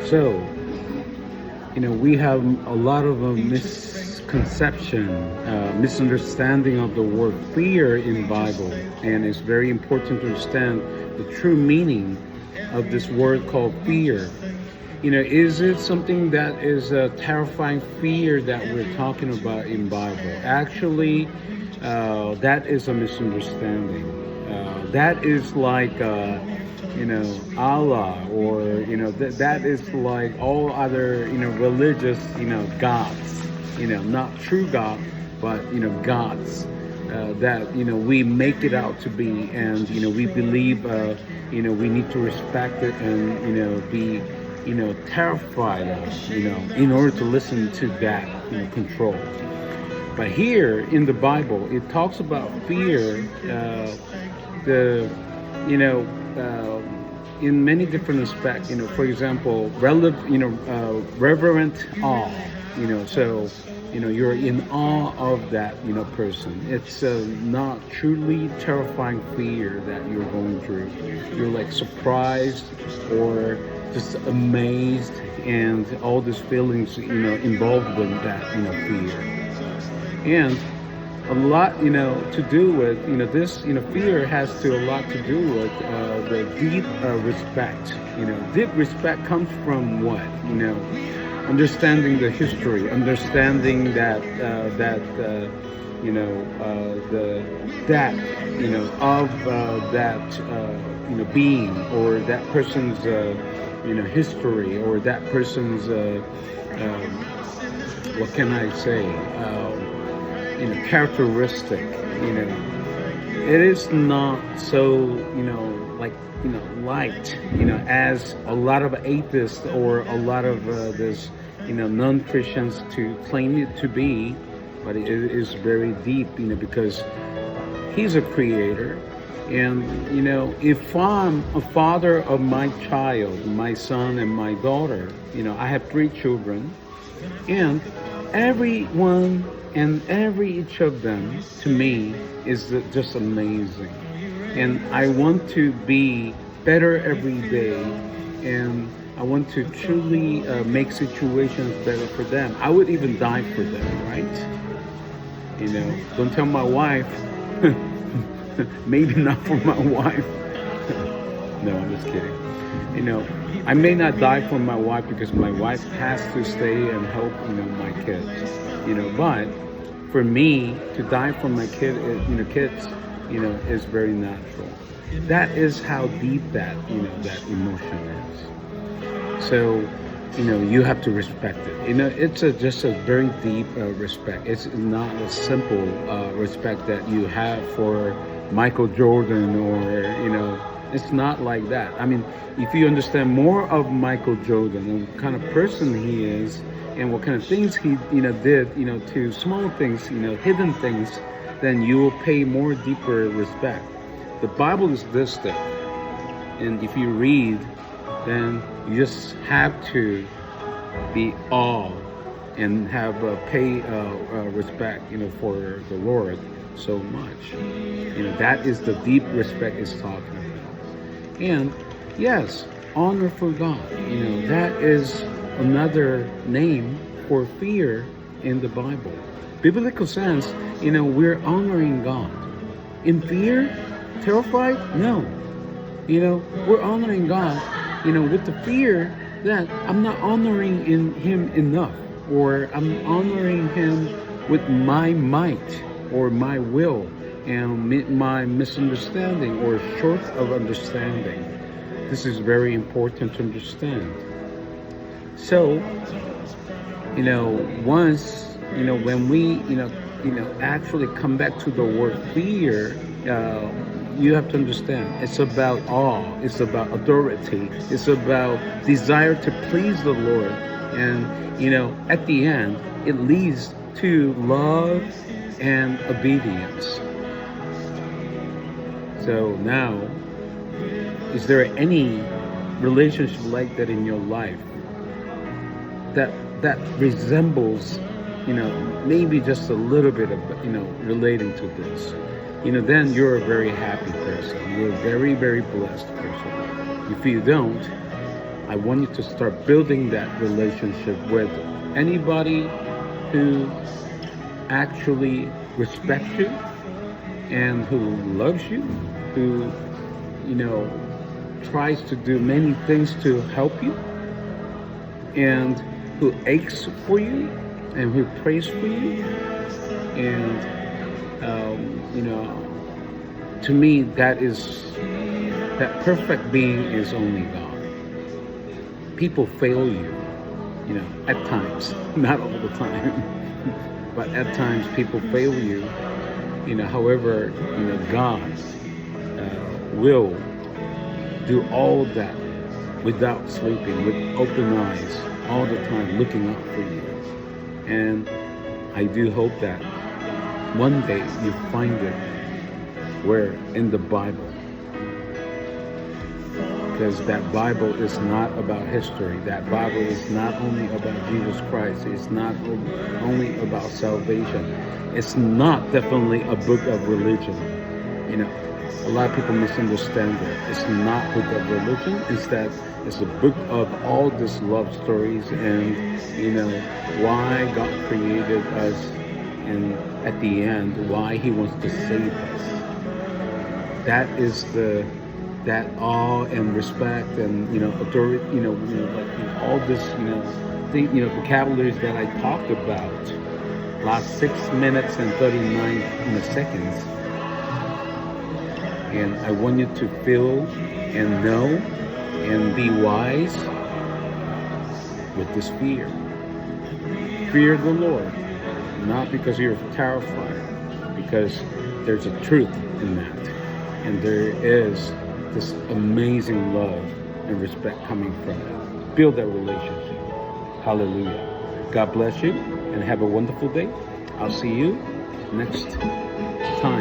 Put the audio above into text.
So, we have a lot of a misconception, misunderstanding of the word fear in Bible, and it's very important to understand the true meaning of this word called fear. Is it something that is a terrifying fear that we're talking about in Bible? Actually, that is a misunderstanding. That is like, Allah, or, that is like all other, religious, gods, not true God, but, gods. That we make it out to be, and we believe we need to respect it, and be terrified of, in order to listen to that control. But here in the Bible, it talks about fear, in many different aspects. For example, reverent awe. So you're in awe of that person. It's not truly terrifying fear that you're going through. You're like surprised or just amazed, and all these feelings involved with that fear. And a lot to do with this fear has a lot to do with the deep respect. Deep respect comes from what? Understanding the history, understanding that the depth of that being, or that person's history, or that person's what can I say, characteristic. It is not so like light as a lot of atheists or a lot of this non-Christians to claim it to be. But it is very deep, because He's a creator. And if I'm a father of my child, my son and my daughter, I have 3 children, and everyone and each of them to me is just amazing. And I want to be better every day, and I want to truly make situations better for them. I would even die for them, right? Don't tell my wife. Maybe not for my wife. No, I'm just kidding. I may not die for my wife because my wife has to stay and help, my kids. But for me to die for my kids, is very natural. That is how deep that, that emotion is. So, you have to respect it. It's just a very deep respect. It's not a simple respect that you have for Michael Jordan, or, it's not like that. I mean, if you understand more of Michael Jordan and what kind of person he is, and what kind of things he, did, to small things, hidden things, then you will pay more deeper respect. The Bible is this stuff. And if you read, then you just have to be awe and have pay respect, for the Lord so much. That is the deep respect it's talking about. And yes, honor for God. That is another name for fear in the Bible. Biblical sense, we're honoring God. In fear, terrified? No. We're honoring God, with the fear that I'm not honoring Him enough, or I'm honoring Him with my might or my will and my misunderstanding or short of understanding. This is very important to understand. So, once, when we, actually come back to the word fear, you have to understand, it's about awe, it's about authority, it's about desire to please the Lord. And, at the end, it leads to love and obedience. So now, is there any relationship like that in your life that resembles, maybe just a little bit of, relating to this? Then you're a very happy person. You're a very, very blessed person. If you don't, I want you to start building that relationship with anybody who actually respects you and who loves you, who, you know, tries to do many things to help you, and who aches for you, and who prays for you. And, to me, that perfect being is only God. People fail you, at times, not all the time, but at times people fail you. However, God will do all that without sleeping, with open eyes, all the time, looking up for you. And I do hope that one day you find it where in the Bible. Because that Bible is not about history. That Bible is not only about Jesus Christ. It's not only about salvation. It's not definitely a book of religion. A lot of people misunderstand it. It's not a book of religion. Instead, it's a book of all these love stories and, why God created us, and at the end, why He wants to save us. That is that awe and respect and authority, like all this vocabularies that I talked about last 6 minutes and 39 seconds. And I want you to feel and know and be wise with this fear. Fear the Lord, not because you're terrified, because there's a truth in that, and there is this amazing love and respect coming from it. Build that relationship. Hallelujah. God bless you and have a wonderful day. I'll see you next time.